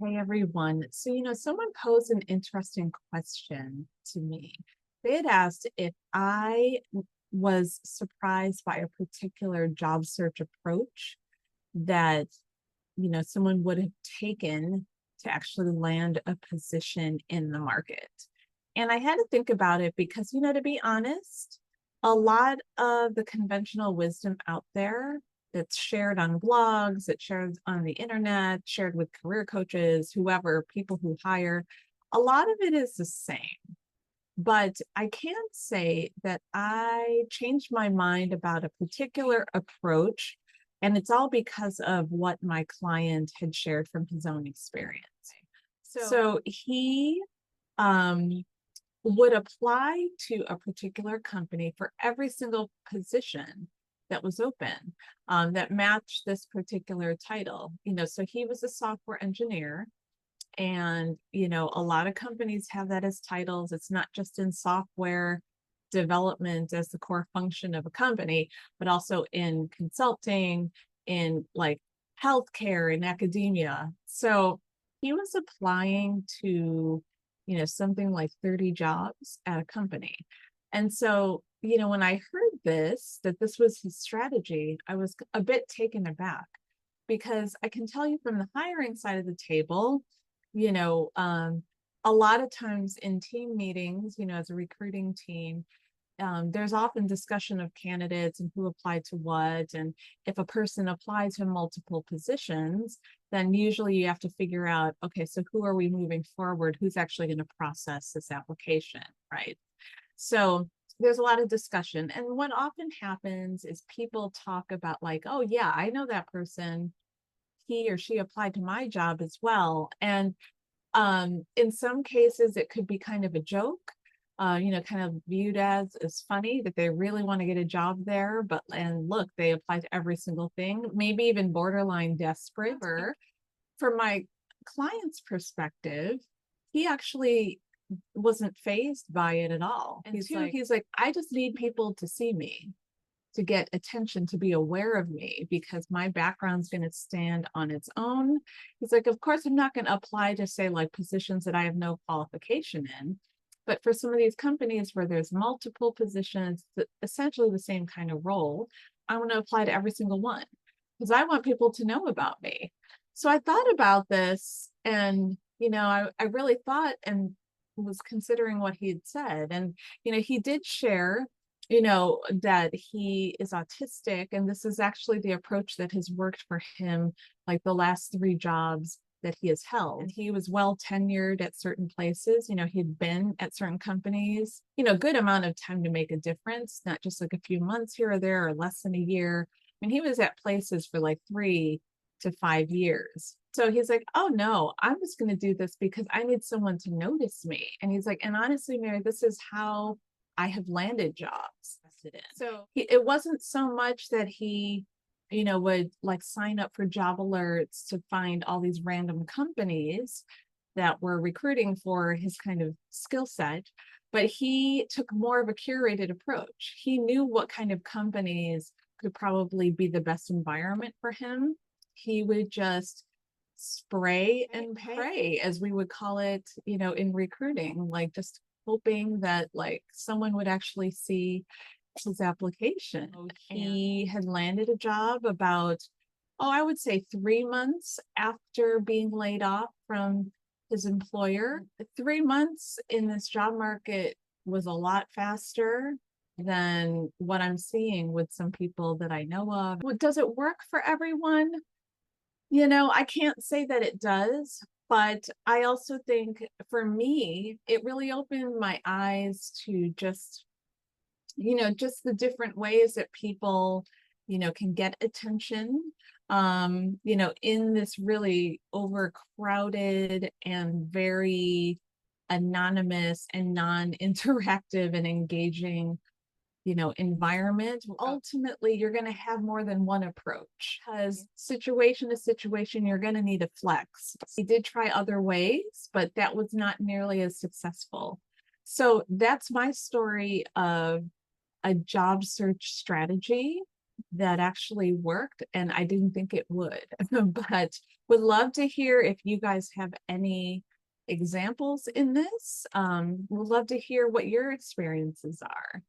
Hey everyone. So, someone posed an interesting question to me. They had asked if was surprised by a particular job search approach that, someone would have taken to actually land a position in the market. And I had to think about it because, to be honest, a lot of the conventional wisdom out there that's shared on blogs, that's shared on the internet, shared with career coaches, whoever, people who hire, a lot of it is the same. But I can say that I changed my mind about a particular approach, and it's all because of what my client had shared from his own experience. So he um, would apply to a particular company for every single position that was open that matched this particular title. So he was a software engineer, and a lot of companies have that as titles. It's not just in software development as the core function of a company, but also in consulting, in like healthcare and academia. So he was applying to something like 30 jobs at a company. And so when I heard that this was his strategy, I was a bit taken aback, because I can tell you from the hiring side of the table, you know um, a lot of times in team meetings, as a recruiting team, there's often discussion of candidates and who applied to what. And if a person applies to multiple positions, then usually you have to figure out, okay, so who are we moving forward? Who's actually going to process this application, right? So there's a lot of discussion. And what often happens is people talk about, like, oh, yeah, I know that person. He or she applied to my job as well. And in some cases, it could be kind of a joke, kind of viewed as funny that they really want to get a job there. And look, they apply to every single thing, maybe even borderline desperate. From my client's perspective, he actually wasn't fazed by it at all. And he's like, I just need people to see me, to get attention, to be aware of me, because my background's going to stand on its own. He's like, of course, I'm not going to apply to, say, like positions that I have no qualification in. But for some of these companies where there's multiple positions, essentially the same kind of role, I want to apply to every single one because I want people to know about me. So I thought about this, and, I really thought and was considering what he had said. And, he did share that he is autistic, and this is actually the approach that has worked for him, like the last 3 jobs that he has held. And he was well tenured at certain places. He'd been at certain companies, good amount of time to make a difference, not just like a few months here or there or less than a year. I mean, he was at places for like 3 to 5 years. So he's like, oh no, I'm just going to do this because I need someone to notice me. And he's like, and honestly, Mary, this is how I have landed jobs. So it wasn't so much that he, would like sign up for job alerts to find all these random companies that were recruiting for his kind of skill set, but he took more of a curated approach. He knew what kind of companies could probably be the best environment for him. He would just spray and pray, as we would call it, in recruiting, like just hoping that like someone would actually see his application. He had landed a job about, I would say 3 months after being laid off from his employer. 3 months in this job market was a lot faster than what I'm seeing with some people that I know of. Does it work for everyone? I can't say that it does, but I also think for me, it really opened my eyes to just the different ways that people, can get attention, in this really overcrowded and very anonymous and non-interactive and engaging environment. Ultimately, you're going to have more than one approach, because situation to situation, you're going to need a flex. He did try other ways, but that was not nearly as successful. So that's my story of a job search strategy that actually worked, and I didn't think it would. But would love to hear if you guys have any examples in this. Would love to hear what your experiences are.